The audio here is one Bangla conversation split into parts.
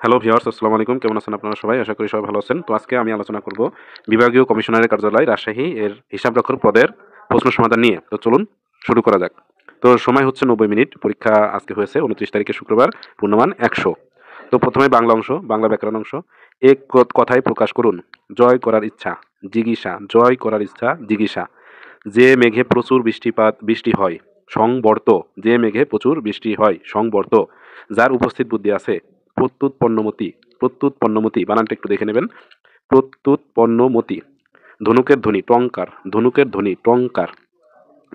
হ্যালো ভিউয়ার্স, আসসালামু আলাইকুম। কেমন আছেন আপনারা সবাই? আশা করি সবাই ভালো আছেন। তো আজকে আমি আলোচনা করব বিভাগীয় কমিশনারের কার্যালয় রাজশাহী এর হিসাবরক্ষক পদের প্রশ্ন সমাধান নিয়ে। তো চলুন শুরু করা যাক। তো সময় হচ্ছে ৯০ মিনিট। পরীক্ষা আজকে হয়েছে ২৯ তারিখে শুক্রবার, পূর্ণমান ১০০। তো প্রথমে বাংলা অংশ, বাংলা ব্যাকরণ অংশ। এক কথায় প্রকাশ করুন। জয় করার ইচ্ছা, জিগিষা, জয় করার ইচ্ছা, জিগিষা। যে মেঘে প্রচুর বৃষ্টি হয়, সংবর্ত। যে মেঘে প্রচুর বৃষ্টি হয়, সংবর্ত। যার উপস্থিত বুদ্ধি আছে, প্রত্যুৎ পণ্যমতি। প্রত্যুৎ পণ্যমতি, বানানটা একটু দেখে নেবেন। প্রত্যুৎ পণ্যমতি। ধনুকের ধ্বনি টঙ্কার, ধনুকের ধ্বনি টঙ্কার।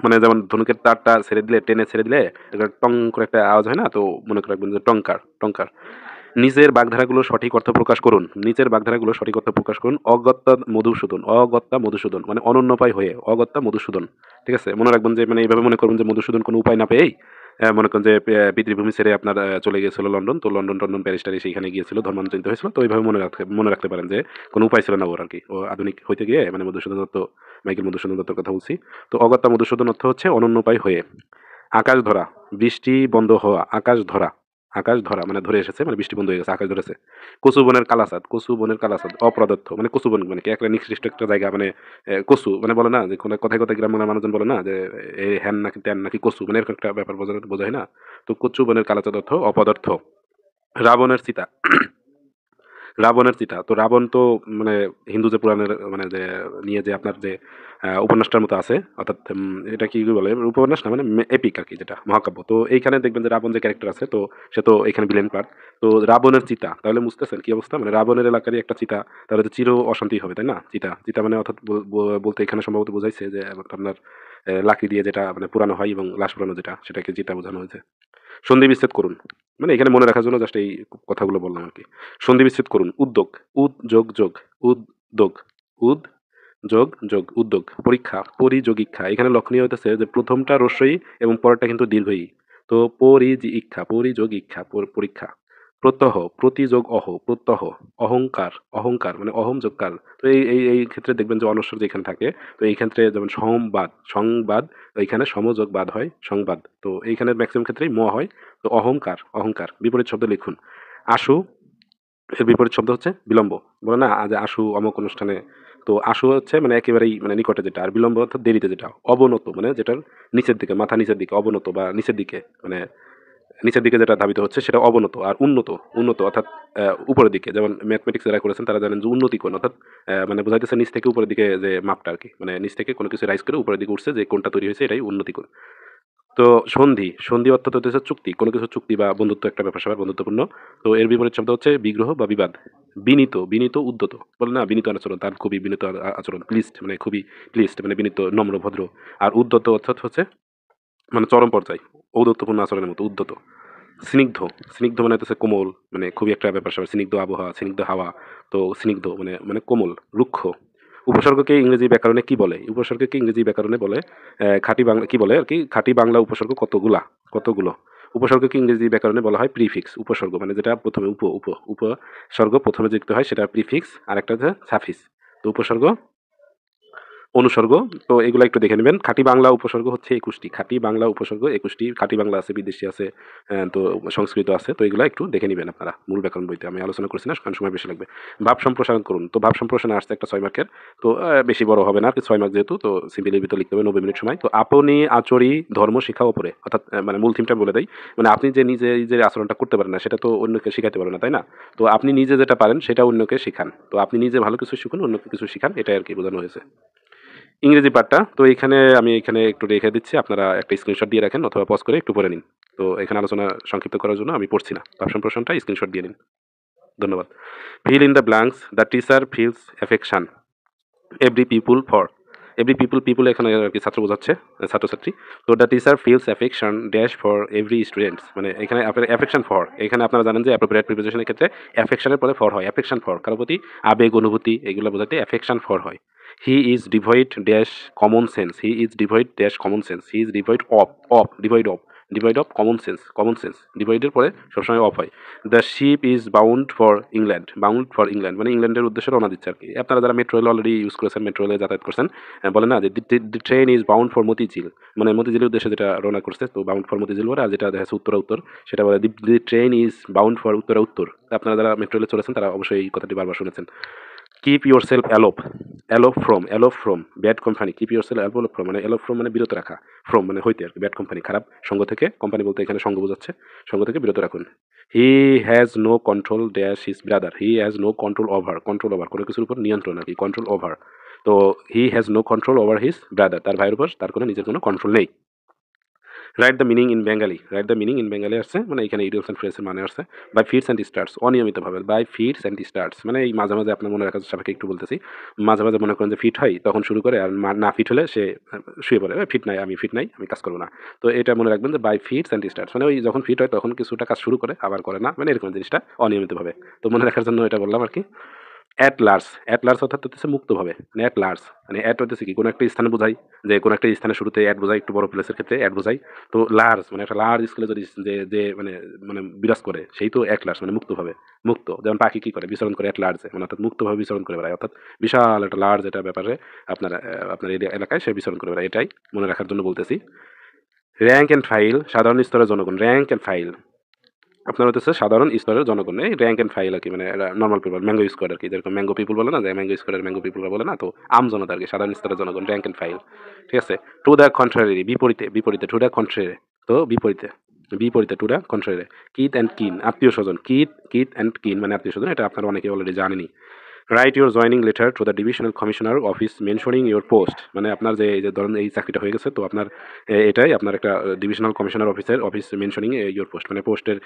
মানে যেমন ধনুকের তারটা ছেড়ে দিলে, টেনে ছেড়ে দিলে একটা টং করে একটা আওয়াজ হয় না, তো মনে করে রাখবেন যে টঙ্কার, টঙ্কার। নিচের বাগধারাগুলো সঠিক অর্থ প্রকাশ করুন। নিচের বাগধারাগুলো সঠিক অর্থ প্রকাশ করুন। অগত্যা মধুসূদন, অগত্যা মধুসূদন মানে অনন্যপায় হয়ে, অগত্যা মধুসূদন। ঠিক আছে, মনে রাখবেন যে মানে এইভাবে মনে করবেন যে মধুসূদন কোনো উপায় না পেয়েই মনে করেন যে পিতৃভূমি ছেড়ে আপনার চলে গিয়েছিল লন্ডন। তো লন্ডন টন্ডন প্যারিস ট্যারিস সেইখানে গিয়েছিল, ধর্মান্তরিত হয়েছিল। তো এইভাবে মনে রাখতে পারেন যে কোনো উপায় ছিল না ওর আর কি। ও আধুনিক হইতে গিয়ে মানে মধুসূদন দত্ত, মাইকেল মধুসূদন দত্তের কথা বলছি। তো অগত্যা মধুসূদন অর্থ হচ্ছে অনন্যপায় হয়ে। আকাশ ধরা, বৃষ্টি বন্ধ হওয়া, আকাশ ধরা। আকাশ ধরা মানে ধরে এসেছে, মানে বৃষ্টি বন্ধ হয়ে গেছে, আকাশ ধরেছে। কচু বনের কালাচাঁদ, কচু বনের কালাচাঁদ অপ্রদত্ত মানে কচু বন মানে কি একটা নির্দিষ্ট একটা জায়গা, মানে কচু মানে বলে না যে কোনো কথায় কথায় গ্রামের মানুষজন বলে না যে এই হ্যান নাকি ত্যান নাকি কচু, মানে এরকম একটা ব্যাপার বোঝায় না। তো কচু বনের কালাচাঁদ অর্থ অপদার্থ। রাবণের চিতা, রাবণের চিতা। তো রাবণ তো মানে হিন্দু যে পুরাণের মানে যে নিয়ে যে আপনার যে উপন্যাসটার মতো আছে, অর্থাৎ এটা কি বলে, উপন্যাস না মানে এপিক আর কি, যেটা মহাকাব্য। তো এইখানে দেখবেন যে রাবণ যে ক্যারেক্টার আছে, তো সে তো এখানে ভিলেন পার্ট। তো রাবণের চিতা, তাহলে বুঝতেছেন কি অবস্থা, মানে রাবণের এলাকারই একটা চিতা, তাহলে তো চির অশান্তি হবে, তাই না? চিতা, চিতা মানে অর্থাৎ বলতে এখানে সম্ভবত বোঝাইছে যে আপনার লাকড়ি দিয়ে যেটা মানে পুরানো হয় এবং লাশ পুরানো যেটা, সেটাকে চিতা বোঝানো হয়েছে। সন্ধি বিচ্ছেদ করুন। মানে এখানে মনে রাখার জন্য জাস্ট এই কথাগুলো বললাম আরকি। সন্ধি বিচ্ছেদ করুন। উদ্যোগ, উদ যোগ যোগ, উদ্যোগ, উদ যোগ যোগ, উদ্যোগ। পরীক্ষা, পরিযোগীক্ষা। এখানে লক্ষণীয় হইতেছে যে প্রথমটা রস্বই এবং পরেরটা কিন্তু দীর্ঘই। তো পরিযোগীক্ষা, পরিযোগীক্ষা, পরীক্ষা। প্রত্যহ, প্রতিযোগ অহ, প্রত্যহ। অহংকার, অহংকার মানে অহম যোগ কার। তো এই ক্ষেত্রে দেখবেন যে অনস্বর যেখানে থাকে, তো এই ক্ষেত্রে যেমন সংবাদ, সংবাদ, এইখানে সমযোগ বাদ হয় সংবাদ। তো এইখানে ম্যাক্সিমাম ক্ষেত্রেই ম হয়। তো অহংকার, অহংকার। বিপরীত শব্দ লিখুন। আশু, এর বিপরীত শব্দ হচ্ছে বিলম্ব। বলে না যে আশু অমুক অনুষ্ঠানে, তো আশু হচ্ছে মানে একেবারেই মানে নিকটে যেটা, আর বিলম্ব অর্থাৎ দেরিতে যেটা। অবনত মানে যেটার নিচের দিকে, মাথা নিচের দিকে, অবনত বা নিচের দিকে, মানে নিচের দিকে যেটা ধাবিত হচ্ছে সেটা অবনত। আর উন্নত, উন্নত অর্থাৎ উপরের দিকে। যেমন ম্যাথমেটিক্স যারা করেছেন তারা জানেন যে উন্নতি কোণ, অর্থাৎ মানে বোঝাইতেছে নিচ থেকে উপরের দিকে যে মাপটা আর কি, মানে নিচ থেকে কোনো কিছু রাইজ করে উপরের দিকে উঠছে, যে কোনটা তৈরি হয়েছে এটাই উন্নতি কোণ। তো সন্ধি, সন্ধি অর্থ তো হচ্ছে চুক্তি, কোনো কিছু চুক্তি বা বন্ধুত্ব, একটা ব্যাপার স্যাপার বন্ধুত্বপূর্ণ। তো এর বিপরীত শব্দ হচ্ছে বিগ্রহ বা বিবাদ। বিনীত, বিনীত উদ্যত। বলে না বিনীত আচরণ, তার খুবই বিনীত আচরণ। প্লিজড মানে খুবই প্লিজড মানে বিনীত, নম্র, ভদ্র। আর উদ্যত অর্থাৎ হচ্ছে মানে চরম পর্যায়, ঔদ্ধত্যপূর্ণ আচরণের মতো উদ্যত। স্নিগ্ধ, স্নিগ্ধ মানে হচ্ছে কোমল, মানে খুবই একটা ব্যাপার স্যাপার, স্নিগ্ধ আবহাওয়া, স্নিগ্ধ হাওয়া। তো স্নিগ্ধ মানে মানে কোমল, রুক্ষ। উপসর্গকে ইংরেজি ব্যাকরণে কি বলে? উপসর্গকে ইংরেজি ব্যাকরণে বলে খাঁটি বাংলা কি বলে আর কি, খাঁটি বাংলা উপসর্গ কতগুলা, কতগুলো। উপসর্গকে ইংরেজি ব্যাকরণে বলা হয় প্রিফিক্স। উপসর্গ মানে যেটা প্রথমে উপসর্গ প্রথমে যুক্ত হয় সেটা প্রিফিক্স, আর একটা হচ্ছে সাফিক্স। তো উপসর্গ, অনুসর্গ। তো এগুলো একটু দেখে নেবেন। খাঁটি বাংলা উপসর্গ হচ্ছে ২১টি। খাঁটি বাংলা উপসর্গ ২১টি। খাঁটি বাংলা আছে, বিদেশি আছে, তো সংস্কৃত আছে। তো এগুলো একটু দেখে নিবেন আপনারা মূল ব্যাকরণ বইতে। আমি আলোচনা করছি না, কারণ সময় বেশি লাগবে। ভাব সম্প্রসারণ করুন। তো ভাব সম্প্রসারণে আসছে একটা ৬ মার্কের। তো বেশি বড় হবে না আরকি, ৬ মার্ক যেহেতু, তো সিম্পলি ভিতরে লিখতে হবে ৯০ মিনিট সময়। তো আপনি আচরি ধর্ম শিখা ওপরে, অর্থাৎ মানে মূল থিমটা বলে দেই। মানে আপনি যে নিজে যে আচরণটা করতে পারেন না সেটা তো অন্যকে শিখাতে পারবেন না, তাই না? তো আপনি নিজে যেটা পারেন সেটা অন্যকে শিখান। তো আপনি নিজে ভালো কিছু শিখুন, অন্যকে কিছু শিখান, এটাই আরকি বোঝানো হয়েছে। ইংরেজি পার্টটা তো এইখানে আমি এখানে একটু রেখে দিচ্ছি, আপনারা একটা স্ক্রিনশট দিয়ে রাখেন অথবা পজ করে একটু পড়ে নিন। তো এখানে আলোচনা সংক্ষিপ্ত করার জন্য আমি পড়ছি না, ভার্সন প্রশ্নটা স্ক্রিনশট দিয়ে নিন। ধন্যবাদ। Fill in the blanks, the teacher feels affection every people for, every people, people এখানে আর কি ছাত্র বোঝাচ্ছে, ছাত্রছাত্রী। তো the teacher feels affection dash for every students, মানে এখানে আপনার অ্যাফেকশন ফর, এখানে আপনারা জানেন যে অ্যাপ্রোপ্রিয়েট প্রিপোজিশনের ক্ষেত্রে অ্যাফেকশনের পরে ফর হয়। অ্যাফেকশন ফর কারো প্রতি আবেগ অনুভূতি এগুলো বোঝাতে অ্যাফেকশন ফর হয়। He is devoid dash common sense, he is devoid dash common sense, he is devoid of, of devoid of devoid of common sense ডিভয়েডের পরে সবসময় অফ হয়। The ship is bound for England মানে ইংল্যান্ডের উদ্দেশ্যে রওনা দিচ্ছে আর কি। আপনারা যারা মেট্রো রেল অলরেডি ইউজ করেছেন, মেট্রো রেলে যাতায়াত করছেন, বলে না যে the train is bound for Motijheel, মানে মতিঝিলের উদ্দেশ্যে যেটা রওনা করছে, তো বাউন্ড ফর মতিঝিল বলে, আর যেটা দেখা যাচ্ছে উত্তর সেটা বলে দি ট্রেন ইজ বাউন্ড ফর উত্তর। আপনারা যারা মেট্রো রেলে চলেছেন তারা অবশ্যই এই কথাটি বারবার শুনেছেন। Keep yourself aloof from bad company. Keep yourself aloof from মানে অ্যালোপ ফ্রম মানে বিরত রাখা, ফ্রম মানে হইতে আর কি, ব্যাড কোম্পানি খারাপ সঙ্গ থেকে, কোম্পানি বলতে এখানে সঙ্গ বোঝাচ্ছে, সঙ্গ থেকে বিরত রাখুন। He has no control dash his brother, he has no control over কোনো কিছুর উপর নিয়ন্ত্রণ আর কি, কন্ট্রোল ওভার। তো he has no control over his brother, তার ভাইয়ের উপর তার কোনো নিজের কোনো কন্ট্রোল নেই। Right the meaning in Bengali আসছে, মানে এখানে ইডিয়মস অ্যান্ড ফ্রেজের মানে আসছে বাই ফিটস অ্যান্ড স্টার্টস, অনিয়মিতভাবে, বাই ফিটস অ্যান্ড স্টার্টস মানে এই মাঝে মাঝে আপনার মনে রাখার সাপেক্ষে একটু বলতেছি, মাঝে মাঝে মনে করেন যে ফিট হয় তখন শুরু করে, আর না ফিট হলে সে শুয়ে পড়ে, ফিট নাই আমি কাজ করবো না। তো এটা মনে রাখবেন যে বাই ফিটস অ্যান্ড স্টার্টস মানে ওই যখন ফিট হয় তখন কিছুটা কাজ শুরু করে আবার করে না, মানে এরকম জিনিসটা অনিয়মিতভাবে। তো মনে রাখার জন্য এটা বললাম আর কি। অ্যাট লার্জ অর্থাৎ হচ্ছে মুক্তভাবে, মানে অ্যাট লার্জ মানে অ্যাট হচ্ছে কি কোনো একটা স্থানে বোঝাই, যে কোনো একটা স্থানের শুরুতে অ্যাট বোঝাই, একটু বড় প্লেসের ক্ষেত্রে অ্যাট বোঝাই। তো লার্জ মানে একটা লার্জ স্কেলে যদি যে যে মানে মানে বিরাজ করে সেই তো অ্যাট লার্জ মানে মুক্তভাবে, যেমন পাখি কি করে বিচরণ করে অ্যাট লার্জে, মানে অর্থাৎ মুক্তভাবে বিচরণ করে বেড়ায়, অর্থাৎ বিশাল একটা লার্জ এটা ব্যাপারে আপনার আপনার এলাকায় সে বিচরণ করে বেড়ায়, এটাই মনে রাখার জন্য বলতেছি। র্যাঙ্ক অ্যান্ড ফাইল সাধারণ স্তরের জনগণ, র্যাঙ্ক অ্যান্ড ফাইল আপনার হচ্ছে সাধারণ স্তরের জনগণ, এই র্যাঙ্ক অ্যান্ড ফাইল আর কি, মানে নর্মাল পিপল, ম্যাঙ্গো স্কোয়াড আর কি, যেরকম ম্যাঙ্গো পিপল বলে না, যে ম্যাঙ্গো স্কোয়াডের ম্যাঙ্গো পিপলরা বলে না, তো আম জনতা আর কি, সাধারণ স্তরের জনগণ র্যাঙ্ক অ্যান্ড ফাইল। ঠিক আছে। টু দ্য কন্ট্রারি বিপরীতে টু দ্য কন্ট্রারি, তো বিপরীতে to the contrary. Kith and kin আত্মীয় স্বজন, কিথ অ্যান্ড কিন মানে আত্মীয় স্বজন, এটা আপনারা অনেকে অলরেডি জানেনি। Right your joining letter to the divisional commissioner office mentioning your post, মানে আপনার যে এই যে ধরেন এই চাকরিটা হয়ে গেছে, তো আপনার এটাই আপনার একটা divisional commissioner office mentioning your post, মানে পোস্টের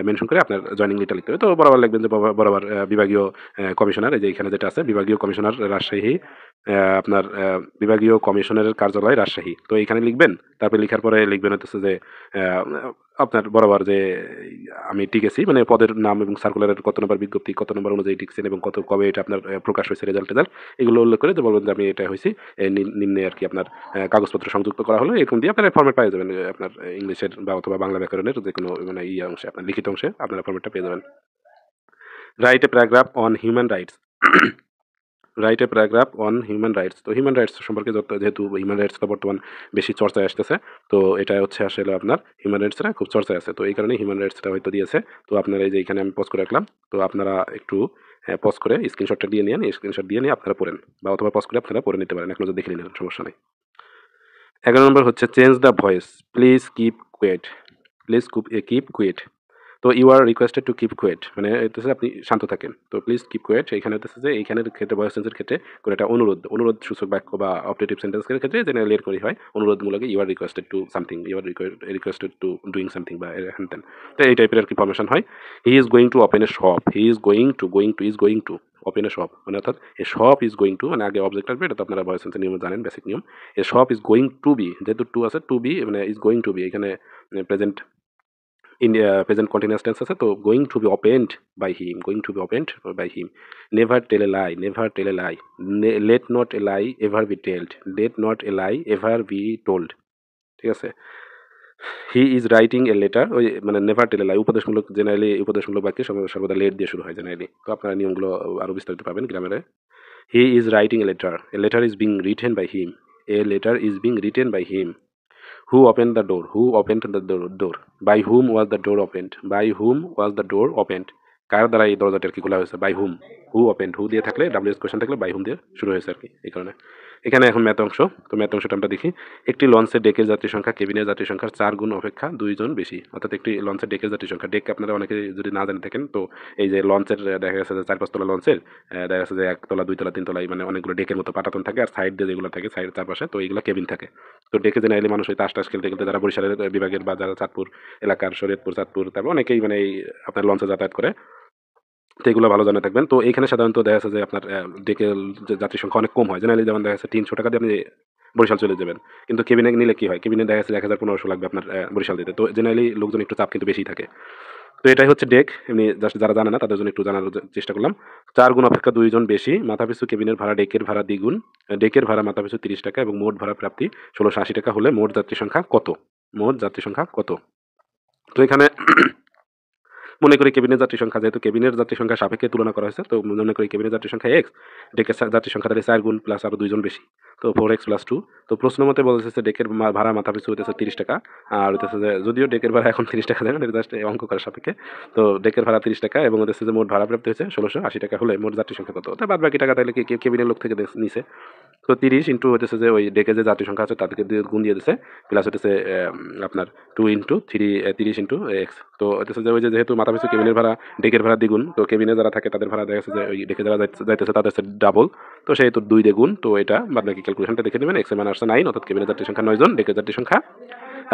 মেনশন করে আপনার জয়নিং লেটার লিখতে হবে। তো বরাবর লিখবেন যে বরাবর বিভাগীয় কমিশনার, এই যে এখানে যেটা আছে বিভাগীয় কমিশনার রাজশাহী, আপনার বিভাগীয় কমিশনারের কার্যালয় রাজশাহী, তো এইখানে লিখবেন। তারপরে লেখার পরে লিখবেন হচ্ছে যে আহ, আপনার বরাবর যে আমি টিকেছি, মানে পদের নাম এবং সার্কুলারের কত নম্বর বিজ্ঞপ্তি, কত নম্বর অনুযায়ী টিকছেন এবং কত কবে এটা আপনার প্রকাশ হয়েছে, রেজাল্ট এগুলো উল্লেখ করে যে বলবেন যে আমি এটা হয়েছি নিম্নে আর কি আপনার কাগজপত্র সংযুক্ত করা হলো, এরকম দিয়ে আপনার ফর্মেট পেয়ে যাবেন, আপনার ইংলিশের বা অথবা বাংলা ব্যাকরণের যে কোনো মানে অংশে আপনার লিখিত অংশে আপনারা ফর্মেটটা পেয়ে যাবেন। Write a paragraph on human rights, তো হিউম্যান রাইটস সম্পর্কে যেহেতু হিউম্যান রাইটসটা বর্তমান বেশি চর্চায় আসতেছে, তো এটা হচ্ছে আসলে আপনার হিউম্যান রাইটসটা খুব চর্চায় আছে, তো এই কারণে হিউম্যান রাইটসটা হয়তো দিয়েছে। তো আপনারা এই যে এখানে আমি পজ করে রাখলাম, তো আপনারা একটু পজ করে স্ক্রিনশটটা দিয়ে নিন, স্ক্রিনশট দিয়ে নিয়ে আপনারা পড়েন, বা অথবা পজ করে আপনারা পড়ে নিতে পারেন, এক নজর দেখে নিন, সমস্যা নেই। 11 নম্বর হচ্ছে change the voice, please keep quiet, keep quiet. তো you are requested to keep quiet মানে হচ্ছে আপনি শান্ত থাকেন, তো প্লিজ কিপ কুয়েট এখানে হচ্ছে যে এইখানের ক্ষেত্রে ভয়েস চেঞ্জের ক্ষেত্রে কোনো একটা অনুরোধ সূচক বাক্য বা অপটেটিভ সেন্টেন্সের ক্ষেত্রে জেনারেলি এর করি হয় অনুরোধমূলক, you are requested to something, you are requested to doing something বা হ্যান তেন, তো এই টাইপের আর কি ফরমেশন হয়। He is going to open A shop, he is going to open A shop, মানে অর্থাৎ এ শপ ইজ গোয়িং টু মানে আগে অবজেক্ট আসবে, এটা তো আপনারা ভয়েস চেঞ্জের নিয়ম জানেন, বেসিক নিয়ম। A shop is going to be, যেহেতু টু আছে টু বি মানে ইজ গোয়িং টু বি এখানে প্রেজেন্ট প্রেজেন্ট কন্টিনিউয়াস টেন্স আছে, তো going to be opened by him. Never tell a lie, let not a lie ever be told. ঠিক আছে। He is writing a letter, ওই মানে never tell a lie উপদেশমূলক, generally উপদেশমূলক বাক্যে সর্বদা লেট দিয়ে শুরু হয় জেনারেলি, তো আপনারা নিয়মগুলো আরও বিস্তারিত পাবেন গ্রামারে। He is writing a letter is being written by him, Who opened the door? By whom was the door opened? কার দ্বারা এই দরজাটা আর কি খোলা হয়েছে? By whom? Who opened? Who দিয়ে থাকলে WH কোয়েশ্চেন থাকলে by whom দিয়ে শুরু হয়েছে আর কি, এই কারণে। এখানে এখন ম্যাথ অংশ, তো ম্যাথ অংশটা আমরা দেখি। একটি লঞ্চের ডেকের যাত্রী সংখ্যা কেবিনের যাত্রী সংখ্যার 4 গুণ অপেক্ষা 2 জন বেশি, অর্থাৎ একটি লঞ্চের ডেকের যাত্রী সংখ্যা, ডেক আপনারা অনেকে যদি না জানে থাকেন, তো এই যে লঞ্চের দেখা গেছে যে 4-5 তলা লঞ্চের দেখা গেছে যে 1 তলা 2 তলা 3 তলায় মানে অনেকগুলো ডেকের মতো পাটাতন থাকে, আর সাইড দিয়ে যেগুলো থাকে সাইড চারপাশে, তো এইগুলো কেবিন থাকে। তো ডেকে জেনারেলি মানুষ ওই তাস টাস খেলতে খেলতে যারা বরিশালের বিভাগের বা যারা চাঁদপুর এলাকার শরীয়তপুর চাঁদপুর তারপর অনেকেই মানে এই আপনার লঞ্চে যাতায়াত করে, তো এগুলো ভালো জানা থাকবেন। তো এইখানে সাধারণত দেখা যাচ্ছে যে আপনার ডেকে যাত্রী সংখ্যা অনেক কম হয়, জেনারেলি যেমন দেখা যাচ্ছে 300 টাকা দিয়ে আপনি বরিশাল চলে যাবেন, কিন্তু কেবিনে নিলে কি হয়, কেবিনে দেখা যাচ্ছে 1,000-1,500 লাগবে আপনার বরিশাল দিতে, তো জেনারেলি লোকজন একটু চাপ কিন্তু বেশি থাকে। তো এটাই হচ্ছে ডেক, এমনি জাস্ট যারা জানে না তাদের জন্য একটু জানার চেষ্টা করলাম। 4 গুণ অপেক্ষা 2 জন বেশি, মাথাপিছু কেবিনের ভাড়া ডেকের ভাড়া দ্বিগুণ, ডেকের ভাড়া মাথাপিছু 30 টাকা এবং মোট ভাড়া প্রাপ্তি 1680 টাকা হলে মোট যাত্রী সংখ্যা কত? তো এখানে মনে করি কেবিনের যাত্রী সংখ্যা, যেহেতু কেবিনের যাত্রী সংখ্যা সাপেক্ষে তুলনা করা হয়েছে, তো মনে করি কেবিনের যাত্রী সংখ্যা এক্স, ডেকের যাত্রী সংখ্যা তাহলে 4 গুণ প্লাস আরো 2 জন বেশি, তো 4x প্লাস 2। তো প্রশ্ন মতে বলতেছে ডেকের ভাড়া মাথা পিছু হইতেছে 30 টাকা। আর হইতেছে যে যদিও ডেকের ভাড়া এখন 30 টাকা দেয় না, এটা জাস্ট অঙ্ক করার সাপেক্ষে। তো ডেকের ভাড়া 30 টাকা এবং হচ্ছে যে মোট ভাড়া প্রাপ্ত হয়েছে 1680 টাকা হলে মোট যাত্রী সংখ্যা কত? তো বাদ বাকি টাকা তাহলে কেবিনের লোক থেকে নিছে। তো 30 ইন্টু হতেছে যে ওই ডেকে যে যাত্রী সংখ্যা আছে তাদেরকে দিয়ে গুণ দিয়ে দিছে, প্লাস হতেছে আপনার 2 ইন্টু 3 30 ইন্টু এক্স। তো হতেছে যে ওই যে যেহেতু মাথা পিছু কেবিনের ভাড়া ডেকের ভাড়া দ্বিগুণ, তো কেবিনে যারা থাকে তাদের ভাড়া দেখা যাচ্ছে যে ওই ডেকে যারা যাইতেছে তাদের ডাবল, তো সেহেতু 2 দ্বিগুণ। তো এটা বাদ বাকি ক্যালকুলেশনটা দেখে নেবেন। এক্স এর মান আসছে 9, অর্থাৎ কেবিনের যাত্রী সংখ্যা 9 জন, ডেকের যাত্রী সংখ্যা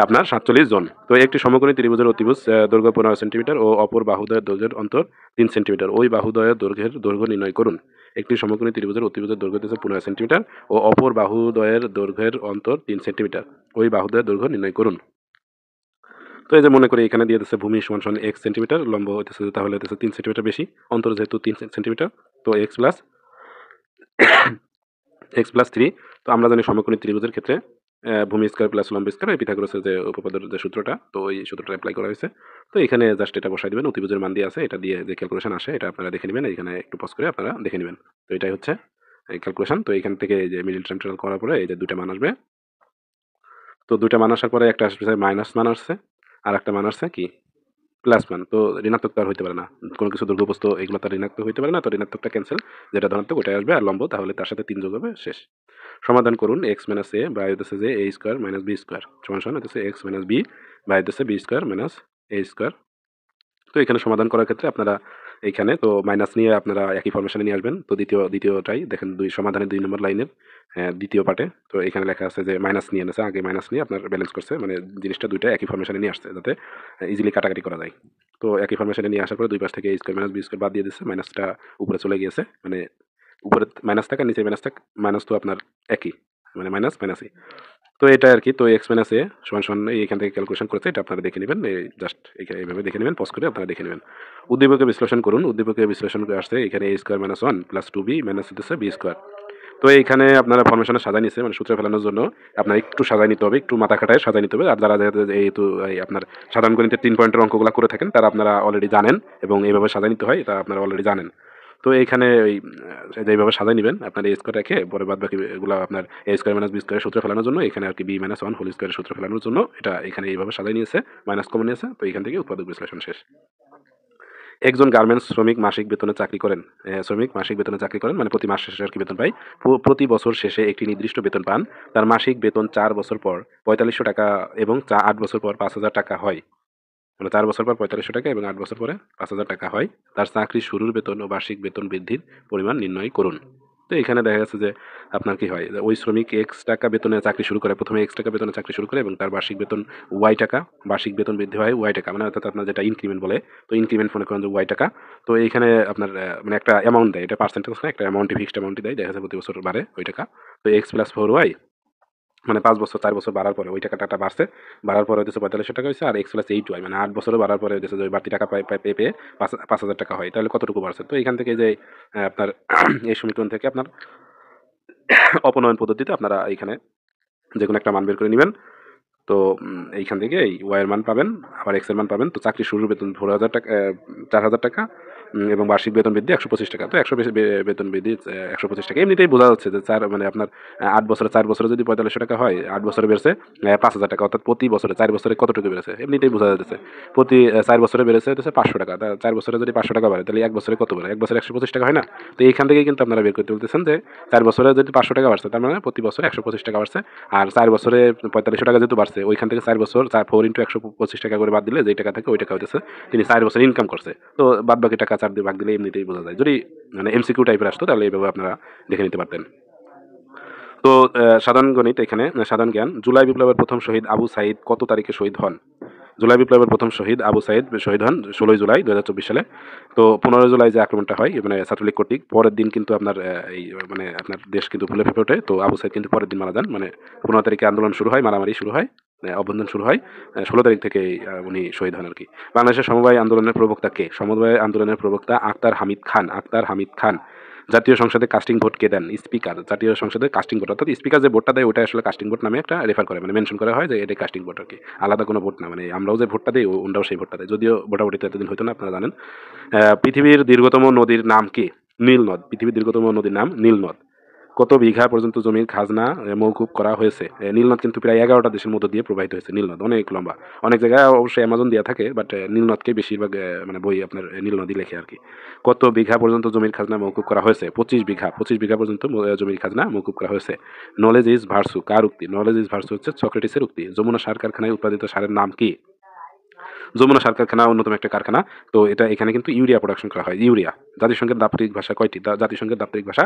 আপনার 47 জন। তো একটি সমকোণী ত্রিভুজের অতিভুজ দৈর্ঘ্য 15 সেন্টিমিটার ও অপর বাহুদ্বয়ের দৈর্ঘ্যের অন্তর 3 সেন্টিমিটার, ওই বাহুদ্বয়ের দৈর্ঘ্যের দৈর্ঘ্য নির্ণয় করুন। একটি সমকোণী ত্রিভুজের অতিভুজের দৈর্ঘ্য হচ্ছে 15 সেন্টিমিটার ও অপর বাহুদ্বয়ের দৈর্ঘ্যের অন্তর 3 সেন্টিমিটার, ওই বাহুদ্বয়ের দৈর্ঘ্য নির্ণয় করুন। তো এই যে মনে করি এখানে দিয়ে দিচ্ছে ভূমি সমান সমান x সেন্টিমিটার, লম্ব হইতেছে তাহলে হইতেছে 3 সেন্টিমিটার বেশি, অন্তর যেহেতু 3 সেন্টিমিটার, তো x প্লাস 3। তো আমরা জানি সমকোণী ত্রিভুজের ক্ষেত্রে ভূমি স্কয়ার প্লাস লম্ব স্কয়ার, এই পিথাগোরাসের যে উপপাদ্যের যে সূত্রটা, তো ওই সূত্রটা অ্যাপ্লাই করা হয়েছে। তো এখানে জাস্ট এটা বসাই দিবেন, অতিভুজের মান দিয়ে আছে, এটা দিয়ে যে ক্যালকুলেশন আসে এটা আপনারা দেখে নেবেন, এখানে একটু পজ করে আপনারা দেখে নেবেন। তো এটাই হচ্ছে এই ক্যালকুলেশন। তো এখান থেকে এই যে মিডল টার্ম টোটাল করার পরে এই যে দুইটা মান আসবে। তো দুইটা মান আসার পরে একটা আসবে মাইনাস মান আসছে, আর একটা মান আসছে কি প্লাস মান। তো ঋণাত্মক তো আর হইতে পারে না, কোনো কিছু দৈর্ঘ্যপ্রস্থ এগুলো তো ঋণাত্মক হইতে পারে না, তো ঋণাত্মকটা ক্যান্সেল, যেটা ধনাত্মক ওটাই আসবে, আর লম্ব তাহলে তার সাথে 3 যোগ হবে, শেষ। সমাধান করুন এক্স মাইনাস এ বা হইতেছে যে এ স্কোয়ার মাইনাস বি স্কোয়ার সমান সমান হইতেছে এক্স মাইনাস বি বা হইতেছে বি স্কোয়ার মাইনাস এ স্কোয়ার। তো এখানে সমাধান করার ক্ষেত্রে আপনারা এইখানে তো মাইনাস নিয়ে আপনারা একই ফরমেশনে নিয়ে আসবেন। তো দ্বিতীয়টাই দেখেন, সমাধানের 2 নম্বর লাইনের দ্বিতীয় পার্টে, তো এখানে লেখা আছে যে মাইনাস নিয়ে এনেছে, আগে মাইনাস নিয়ে আপনার ব্যালেন্স করছে, মানে জিনিসটা দুইটা একই ফরমেশনে নিয়ে আসছে যাতে ইজিলি কাটাকাটি করা যায়। তো একই ফরমেশনে নিয়ে আসার পরে দুই পাশ থেকে এ স্কোয়ার মাইনাস বি স্কোয়ার বাদ দিয়ে দিচ্ছে, মাইনাসটা উপরে চলে গিয়েছে, মানে উপরে মাইনাস থাকা নিচে মাইনাস থাক, মাইনাস তো আপনার একই, মানে মাইনাস মাইনাসই। তো এটা আর কি, তো এক্স মাইনাস এ সমান সমান এইখান থেকে ক্যালকুলেশন করেছে, এটা আপনারা দেখে নেবেন, এই জাস্ট এইভাবে দেখে নেবেন, পজ করে আপনারা দেখে নেবেন। উদ্দীপকে বিশ্লেষণ করুন, উদ্দীপকে বিশ্লেষণ করে আসছে এখানে A square minus 1 plus 2b minus হচ্ছে বি স্কোয়ার। তো এইখানে আপনারা ফরমেশনে সাজাই নিচ্ছে, মানে সূত্রে ফেলানোর জন্য আপনার একটু সাজাই নিতে হবে, একটু মাথা খাটায় সাজাই নিতে হবে। আর যারা এই তো এই আপনার সাধারণ গণিতের 3 পয়েন্টের অঙ্কগুলো করে থাকেন তারা আপনারা অলরেডি জানেন, এবং এইভাবে সাজাই নিতে হয় এটা আপনারা অলরেডি জানেন। তো এইখানে ওই যেভাবে সাজাই নেবেন আপনার এ স্কোয়ার রেখে পরে বাদ বাকি এগুলো আপনার এ স্কোয়ার মাইনাস বি স্কোয়ারের সূত্র ফেলানোর জন্য, এখানে আর কি বি মাইনাস 1 হোল স্কোয়ারের সূত্র ফেলানোর জন্য এটা এখানে এইভাবে সাজাই নিয়েছে, মাইনাস কমন নিয়েছে। তো এখান থেকে উৎপাদক বিশ্লেষণ শেষ। একজন গার্মেন্টস শ্রমিক মাসিক বেতনে চাকরি করেন, শ্রমিক মাসিক বেতনে চাকরি করেন মানে প্রতি মাস শেষে আর কি বেতন পায়। প্রতি বছর শেষে একটি নির্দিষ্ট বেতন পান। তার মাসিক বেতন 4 বছর পর 4500 টাকা এবং 8 বছর পর 5000 টাকা হয়। মানে 4 বছর পর 4500 টাকা এবং 8 বছর পরে 5000 টাকা হয়। তার চাকরির শুরুর বেতন ও বার্ষিক বেতন বৃদ্ধির পরিমাণ নির্ণয় করুন। তো এখানে দেখা যাচ্ছে যে আপনার কি হয়, ওই শ্রমিক এক্স টাকা বেতনে চাকরি শুরু করে, প্রথমে এক্স টাকা বেতনে চাকরি শুরু করে এবং তার বার্ষিক বেতন ওয়াই টাকা, বার্ষিক বেতন বৃদ্ধি হয় ওয়াই টাকা, মানে অর্থাৎ আপনার যেটা ইনক্রিমেন্ট বলে, তো ইনক্রিমেন্ট মনে করেন যে ওয়াই টাকা। তো এইখানে আপনার মানে একটা অ্যামাউন্ট দেয়, এটা পার্সেন্টেজ না, একটা অ্যামাউন্টই ফিক্সড অ্যামাউন্টই দেয়, দেখা যাচ্ছে প্রতি বছর বাড়ে ওই টাকা। তো এক্স প্লাস 4y মানে 5 বছর 4 বছর বাড়ার পরে ওই টাকাটা বাড়ছে, বাড়ার পরে হচ্ছে 4500 টাকা হয়েছে, আর এক্স প্লাস 8y মানে 8 বছরও বাড়ার পরে হচ্ছে যে ওই বাড়তি টাকা পেয়ে 5000 টাকা হয়, তাহলে কতটুকু বাড়ছে। তো এখান থেকে যে আপনার এই সমীকরণ থেকে আপনার অপনয়ন পদ্ধতিতে আপনারা এইখানে যে কোনো একটা মান বের করে নেবেন। তো এইখান থেকে এই ওয়াই এর মান পাবেন, আবার এক্স এর মান পাবেন। তো চাকরি শুরুর বেতন 4000 টাকা, 4000 টাকা, এবং বার্ষিক বেতন বৃদ্ধি 125 টাকা। তো 100 বেতন বৃদ্ধি 125 টাকা এমনিতেই বোঝা যাচ্ছে যে চার মানে আপনার 8 বছরে 4 বছরে যদি 4500 টাকা হয়, 8 বছরে বেড়েছে 5000 টাকা, অর্থাৎ প্রতি বছরে 4 বছরে কতটুকু বেড়েছে এমনিতেই বোঝা যাচ্ছে। প্রতি 4 বছরে বেড়েছে হচ্ছে 500 টাকা। 4 বছরে যদি 500 টাকা বাড়ে তাহলে 1 বছরে কত বাড়ে? 1 বছরে 125 টাকা হয় না? তো এইখান থেকেই কিন্তু আপনারা বের করতে বলতেছেন যে 4 বছরে যদি 500 টাকা বাড়ছে তার মানে প্রতি বছরে 125 টাকা বাড়ছে। আর 4 বছরে 4500 টাকা যেহেতু বাড়ছে ওইখান থেকে 4 বছর 4 ইন্টু 125 টাকা করে বাদ দিলে যেই টাকা থাকে ওই টাকা হইতেছে তিনি 4 বছর ইনকাম করছে। তো বাদ বাকি টাকা 4 দিয়ে ভাগ দিলে এমনিতেই বোঝা যায়। যদি মানে এমসিকিউ টাইপের আসতো তাহলে এইভাবে আপনারা দেখে নিতে পারতেন। তো সাধারণ গণিত এখানে সাধারণ জ্ঞান। জুলাই বিপ্লবের প্রথম শহীদ আবু সাইদ কত তারিখে শহীদ হন? জুলাই বিপ্লবের প্রথম শহীদ আবু সাইদ শহীদ হন 16 জুলাই 2024 সালে। তো 15 জুলাই যে আক্রমণটা হয় মানে ছাত্রলীগ কর্তৃক, পরের দিন কিন্তু আপনার এই মানে আপনার দেশ কিন্তু ফুলে ফেঁপে ওঠে। তো আবু সাইদ কিন্তু পরের দিন মারা যান, মানে 15 তারিখে আন্দোলন শুরু হয়, মারামারি শুরু হয়, অভ্যন্তর শুরু হয়, 16 তারিখ থেকে উনি শহীদ হন আর কি। বাংলাদেশের সমবায় আন্দোলনের প্রবক্তা কে? সমবায় আন্দোলনের প্রবক্তা আক্তার হামিদ খান। আক্তার হামিদ খান জাতীয় সংসদে কাস্টিং ভোট কে দেন? স্পিকার। জাতীয় সংসদে কাস্টিং ভোট, অর্থাৎ স্পিকার যে ভোটটা দেয় ওটা আসলে কাস্টিং ভোট নামে একটা রেফার করে, মানে মেনশন করা হয় যে এটাই কাস্টিং ভোট আর কি, আলাদা কোনো ভোট না। মানে আমরাও যে ভোটটা দিই ওনারাও সেই ভোটটা দেয়, যদিও ভোটাভুটি তো এতদিন হতো না, আপনারা জানেন। পৃথিবীর দীর্ঘতম নদীর নাম কি? নীল নদ। পৃথিবীর দীর্ঘতম নদীর নাম নীল নদ। কত বিঘা পর্যন্ত জমির খাজনা মওকুফ করা হয়েছে? নীলনদ কিন্তু প্রায় 11টা দেশের মধ্য দিয়ে প্রবাহিত হয়েছে। নীলনদ অনেক লম্বা, অনেক জায়গায় অবশ্যই অ্যামাজন দেওয়া থাকে, বাট নীলনদকে বেশিরভাগ মানে বই আপনার নীলনদই লেখে আর কি। কত বিঘা পর্যন্ত জমির খাজনা মওকুফ করা হয়েছে? 25 বিঘা। 25 বিঘা পর্যন্ত জমির খাজনা মওকুফ করা হয়েছে। নলেজ ইজ ভার্সু কার উক্তি? নলেজ ইজ ভার্সু হচ্ছে সক্রেটিসের উক্তি। যমুনা সার কারখানায় উৎপাদিত সারের নাম কি? যমুনা সার কারখানা অন্যতম একটা কারখানা। তো এটা এখানে কিন্তু ইউরিয়া প্রোডাকশন করা হয়, ইউরিয়া। জাতিসংঘের দাপ্তরিক ভাষা কয়টি? জাতিসংঘের দাপ্তরিক ভাষা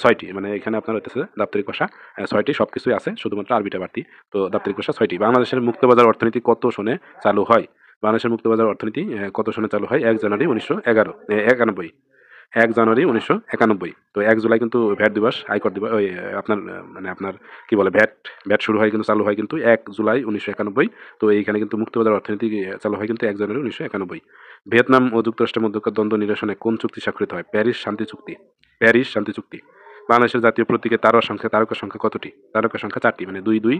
6টি। মানে এখানে আপনার হচ্ছে দাপ্তরিক ভাষা 6টি, সব কিছুই আছে, শুধুমাত্র আরবিটা বাড়তি। তো দাপ্তরিক ভাষা 6টি। বাংলাদেশের মুক্তবাজার অর্থনীতি কত সনে চালু হয়? বাংলাদেশের মুক্তবাজার অর্থনীতি কত সনে চালু হয়? 1 জানুয়ারি 1991। 1 জানুয়ারি 1991। তো 1 জুলাই কিন্তু ভ্যাট দিবস, আয়কর দিবস, ওই আপনার মানে আপনার কি বলে ভ্যাট, ভ্যাট শুরু হয় কিন্তু চালু হয় কিন্তু 1 জুলাই 1991। তো এইখানে কিন্তু মুক্তবাজার অর্থনীতি চালু হয় কিন্তু 1 জানুয়ারি 1991। ভিয়েতনাম ও যুক্তরাষ্ট্রের মধ্যকার দ্বন্দ্ব নিরসনে কোন চুক্তি স্বাক্ষরিত হয়? প্যারিস শান্তি চুক্তি। প্যারিস শান্তি চুক্তি। বাংলাদেশের জাতীয় প্রতীকে তারকা সংখ্যা কতটি? তারকা সংখ্যা 4টি, মানে 2 2,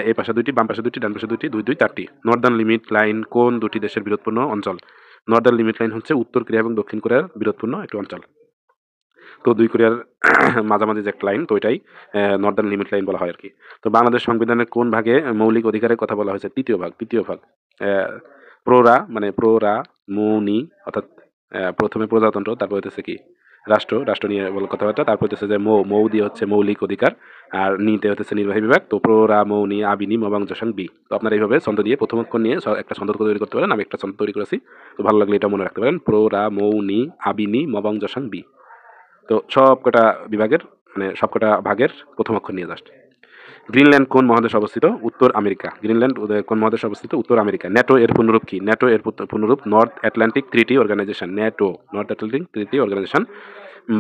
এ পাশে 2টি, বাম পাশে 2টি, ডান পাশে 2টি, 2 2 4টি। নর্দার্ন লিমিট লাইন কোন দুটি দেশের বিরোধপূর্ণ অঞ্চল? নর্দার্ন লিমিট লাইন হচ্ছে উত্তর কোরিয়া এবং দক্ষিণ কোরিয়ার বিরোধপূর্ণ একটি অঞ্চল। তো 2 কোরিয়ার মাঝামাঝি যে একটা লাইন, তো এটাই নর্দার্ন লিমিট লাইন বলা হয় আর কি। তো বাংলাদেশ সংবিধানের কোন ভাগে মৌলিক অধিকারের কথা বলা হয়েছে? তৃতীয় ভাগ। তৃতীয় ভাগ। প্রোরা, মানে প্রোরা মৌনি, অর্থাৎ প্রথমে প্রজাতন্ত্র, তারপর হচ্ছে কি রাষ্ট্র, রাষ্ট্র নিয়ে বল কথাবার্তা, তারপর হচ্ছে যে মৌ দিয়ে হচ্ছে মৌলিক অধিকার, আর নিতে হচ্ছে নির্বাহী বিভাগ। তো প্রোরা মৌনি আবিনি মবাংজসাং বি। তো আপনারা এইভাবে ছন্দ দিয়ে প্রথম অক্ষর নিয়ে একটা ছন্দ তৈরি করতে পারেন। আমি একটা ছন্দ তৈরি করেছি, তো ভালো লাগলে এটা মনে রাখতে পারেন। প্রোরা মৌনি আবিনি মবাংজসাং বি। তো সবকটা বিভাগের মানে সবকটা ভাগের প্রথম অক্ষর নিয়ে জাস্ট। গ্রিনল্যান্ড কোন মহাদেশে অবস্থিত? উত্তর আমেরিকা। গ্রিনল্যান্ড কোন মহাদেশে অবস্থিত? উত্তর আমেরিকা। ন্যাটো এর পূর্ণরূপ কি? ন্যাটো এর পূর্ণরূপ north Atlantic treaty organization. NATO north Atlantic treaty organization.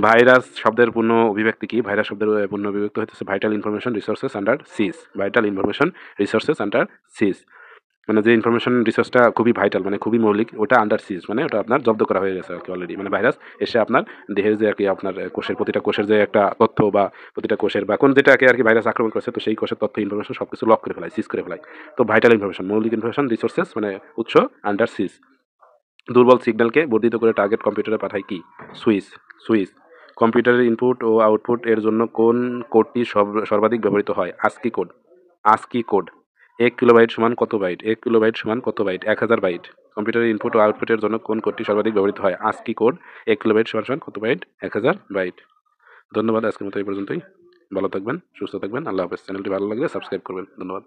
Virus শব্দের পূর্ণ অভিব্যক্তি কি? ভাইরাস শব্দের পূর্ণ অভিব্যক্তি হচ্ছে ভাইটাল ইনফরমেশন রিসোর্সেস আন্ডার সিজ। ভাইটাল ইনফরমেশন রিসোর্সেস আন্ডার সিজ, মানে যে ইনফরমেশন রিসোর্সটা খুবই ভাইটাল, মানে খুবই মৌলিক, ওটা আন্ডার সিজ, মানে ওটা আপনার জব্দ করা হয়ে গেছে আর কি অলরেডি। মানে ভাইরাস এসে আপনার দেহের যে আর কি আপনার কোষের প্রতিটা কোষের যে একটা তথ্য বা প্রতিটা কোষের বা কোন যেটাকে আর কি ভাইরাস আক্রমণ করেছে, তো সেই কোষের তথ্য ইনফরমেশন সব কিছু লক করে ফেলায়, সিজ করে ফেলায়। তো ভাইটাল ইনফরমেশন, মৌলিক ইনফরমেশন রিসোর্সেস মানে উৎস আন্ডার সিজ। দুর্বল সিগন্যালকে বর্ধিত করে টার্গেট কম্পিউটারে পাঠায় কি? সুইচ। সুইচ। কম্পিউটারের ইনপুট ও আউটপুট এর জন্য কোন কোডটি সর্বাধিক ব্যবহৃত হয়? ASCII code. ASCII code. 1 kilobyte সমান কত বাইট? 1 কিলোবাইট সমান কত বাইট? 1000 বাইট। কম্পিউটারের ইনপুট ও আউটপুটের জন্য কোন কোডটি সর্বাধিক ব্যবহৃত হয়? ASCII code. 1 কিলোবাইট সমান কত বাইট? 1000 বাইট। ধন্যবাদ, আজকের মতো এই পর্যন্তই। ভালো থাকবেন, সুস্থ থাকবেন, আল্লাহ হাফেজ। চ্যানেলটি ভালো লাগলে সাবস্ক্রাইব করবেন। ধন্যবাদ।